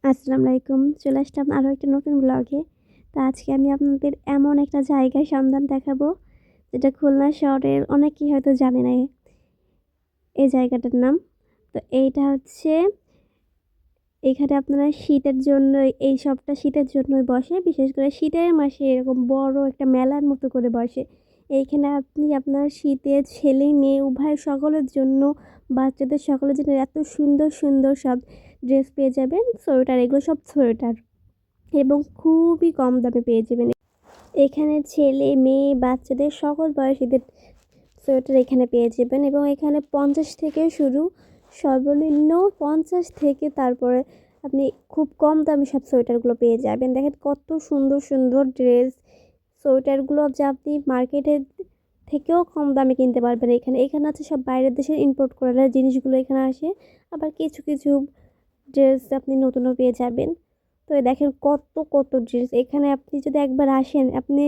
আসসালামু আলাইকুম। চলে আসলাম আরও একটা নতুন ব্লগে। তো আজকে আমি আপনাদের এমন একটা জায়গার সন্ধান দেখাবো, যেটা খুলনা শহরের অনেকেই হয়তো জানে না এই জায়গাটার নাম। তো এইটা হচ্ছে এখানে আপনারা শীতের জন্য এই শপটা শীতের জন্যই বসে। বিশেষ করে শীতের মাসে এরকম বড় একটা মেলার মতো করে বসে। এইখানে আপনি আপনার শীতে ছেলে মেয়ে উভয় সকলের জন্য, বাচ্চাদের সকলের জন্য এত সুন্দর, সুন্দর সব ড্রেস পেয়ে যাবেন। সোয়েটার, এগুলো সব সোয়েটার। এবং খুবই কম দামে পেয়ে যাবেন। এখানে ছেলে মেয়ে বাচ্চাদের সকল বয়সীদের সোয়েটার এখানে পেয়ে যাবেন এবং এখানে 50 থেকে শুরু, সর্বনিম্ন 50 থেকে তারপরে আপনি খুব কম দামে সব সোয়েটারগুলো পেয়ে যাবেন। দেখেন কত সুন্দর সুন্দর ড্রেস, সোয়েটারগুলো যা আপনি মার্কেটের থেকেও কম দামে কিনতে পারবেন। এখানে আছে সব বাইরের দেশের ইম্পোর্ট করা জিনিসগুলো এখানে আসে। আবার কিছু কিছু ড্রেস আপনি নতুনও পেয়ে যাবেন। তো দেখেন কত কত ড্রেস এখানে, আপনি যদি একবার আসেন আপনি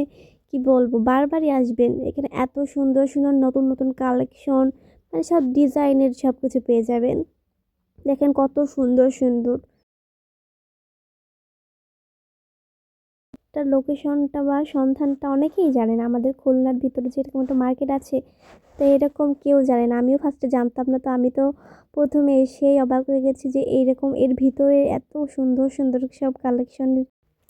কি বলবো বারবারই আসবেন। এখানে এত সুন্দর সুন্দর নতুন নতুন কালেকশন, মানে সব ডিজাইনের সব কিছু পেয়ে যাবেন। দেখেন কত সুন্দর সুন্দর। তার লোকেশনটা বা সন্ধানটা অনেকেই জানে না। আমাদের খুলনার ভিতরে যে এরকম একটা মার্কেট আছে, তো এরকম কেউ জানে না। আমিও ফার্স্টে জানতাম না। তো আমি তো প্রথমে এসেই অবাক হয়ে গেছি যে এইরকম এর ভিতরে এত সুন্দর সুন্দর সব কালেকশন।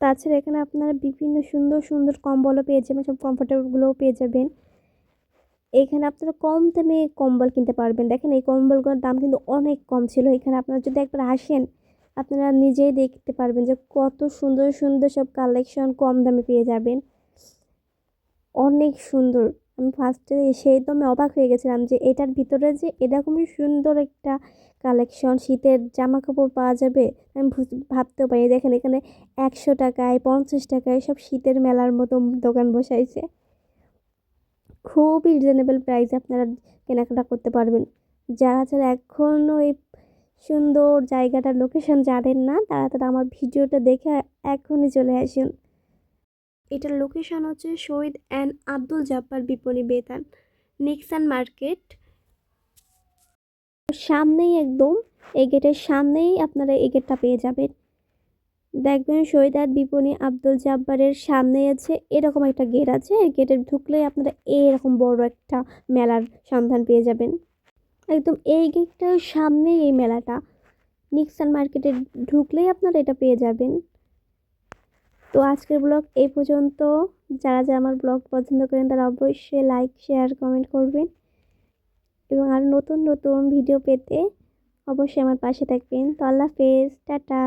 তাছাড়া এখানে আপনারা বিভিন্ন সুন্দর সুন্দর কম্বলও পেয়ে যাবেন, সব কমফোর্টেবলগুলোও পেয়ে যাবেন। এখানে আপনারা কম দামে কম্বল কিনতে পারবেন। দেখেন এই কম্বলগুলোর দাম কিন্তু অনেক কম ছিল। এখানে আপনারা যদি একবার আসেন আপনারা নিজেই দেখতে পারবেন যে কত সুন্দর সুন্দর সব কালেকশন কম দামে পেয়ে যাবেন। অনেক সুন্দর। আমি ফার্স্টে এসেই তো আমি অবাক হয়ে গেছিলাম যে এটার ভিতরে যে এরকমই সুন্দর একটা কালেকশন শীতের জামা কাপড় পাওয়া যাবে, আমি ভাবতেও পারি। দেখেন এখানে 100 টাকায় 50 টাকায় সব শীতের মেলার মতো দোকান বসাইছে। খুবই রিজনেবল প্রাইসে আপনারা কেনাকাটা করতে পারবেন। যারা যারা এখনও এই সুন্দর জায়গাটার লোকেশন জানেন না, তারা তারা আমার ভিডিওটা দেখে এখনই চলে আসুন। এটার লোকেশন হচ্ছে শহীদ অ্যান্ড আব্দুল জব্বার বিপণী বেতান, নিক্সান মার্কেট সামনেই, একদম এই গেটের সামনেই আপনারা এই গেটটা পেয়ে যাবেন। দেখবেন শহীদ আর বিপণী আব্দুল জব্বারের সামনে আছে এরকম একটা গেট আছে। এই গেটে ঢুকলেই আপনারা এরকম বড় একটা মেলার সন্ধান পেয়ে যাবেন। একদম এই গেটটার সামনেই এই মেলাটা। নিক্সান মার্কেটে ঢুকলেই আপনারা এটা পেয়ে যাবেন। তো আজকের ব্লগ এই পর্যন্ত। যারা যারা আমার ব্লগ পছন্দ করেন তারা অবশ্যই লাইক শেয়ার কমেন্ট করবেন এবং আরও নতুন নতুন ভিডিও পেতে অবশ্যই আমার পাশে থাকবেন। তো আল্লাহ হাফেজ, টাটা।